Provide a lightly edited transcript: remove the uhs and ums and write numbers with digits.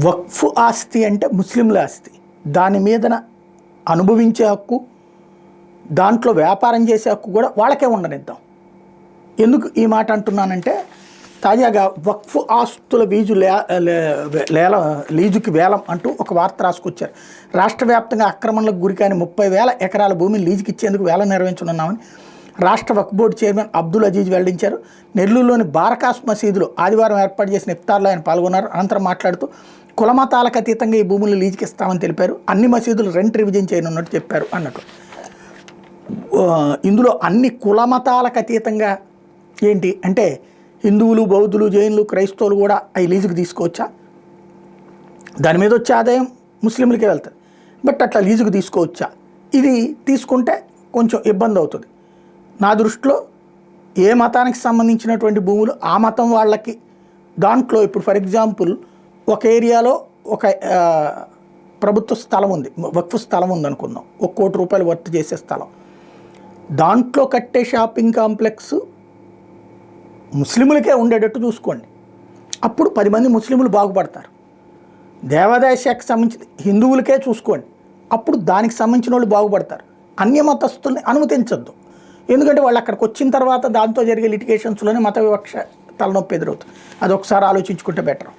వక్ఫ్ ఆస్తి అంటే ముస్లింల ఆస్తి. దాని మీదన అనుభవించే హక్కు, దాంట్లో వ్యాపారం చేసే హక్కు కూడా వాళ్ళకే ఉండనిద్దాం. ఎందుకు ఈ మాట అంటున్నానంటే, తాజాగా వక్ఫ్ ఆస్తుల లీజుకి వేలం అంటూ ఒక వార్త రాసుకొచ్చారు. రాష్ట్ర వ్యాప్తంగా ఆక్రమణలకు గురికాని 30,000 ఎకరాల భూమిని లీజుకి ఇచ్చేందుకు వేలం నిర్వహించనున్నామని రాష్ట్ర వక్ఫ్ బోర్డు చైర్మన్ అబ్దుల్ అజీజ్ వెల్లడించారు. నెల్లూరులోని బారకాస్ మసీదులో ఆదివారం ఏర్పాటు చేసిన ఇఫ్తార్లో ఆయన పాల్గొన్నారు. అనంతరం మాట్లాడుతూ కులమతాలకు అతీతంగా ఈ భూములను లీజుకి ఇస్తామని తెలిపారు. అన్ని మసీదులు రెంట్ రివిజన్ చేయనున్నట్టు చెప్పారు అన్నట్టు. ఇందులో అన్ని కులమతాలకు అతీతంగా ఏంటి అంటే హిందువులు, బౌద్ధులు, జైనులు, క్రైస్తవులు కూడా అవి లీజుకి తీసుకోవచ్చా? దాని మీద వచ్చే ఆదాయం ముస్లింలకే వెళ్తుంది. బట్ అట్లా లీజుకు తీసుకోవచ్చా? ఇది తీసుకుంటే కొంచెం ఇబ్బంది అవుతుంది. నా దృష్టిలో ఏ మతానికి సంబంధించినటువంటి భూములు ఆ మతం వాళ్ళకి, దాంట్లో ఇప్పుడు ఫర్ ఎగ్జాంపుల్ ఒక ఏరియాలో ఒక ప్రభుత్వ స్థలం ఉంది, వక్ఫ్ స్థలం ఉంది అనుకుందాం, 1 కోటి రూపాయలు వర్త్ చేసే స్థలం. దాంట్లో కట్టే షాపింగ్ కాంప్లెక్స్ ముస్లింలకే ఉండేటట్టు చూసుకోండి. అప్పుడు 10 మంది ముస్లింలు బాగుపడతారు. దేవాదాయ శాఖకు సంబంధించి హిందువులకే చూసుకోండి, అప్పుడు దానికి సంబంధించిన వాళ్ళు బాగుపడతారు. అన్య మతస్థుల్ని అనుమతించద్దు. ఎందుకంటే వాళ్ళు అక్కడికి వచ్చిన తర్వాత దాంతో జరిగే లిటిగేషన్స్లోనే మత వివక్ష తలనొప్పి ఎదురవుతుంది. అది ఒకసారి ఆలోచించుకుంటే బెటర్.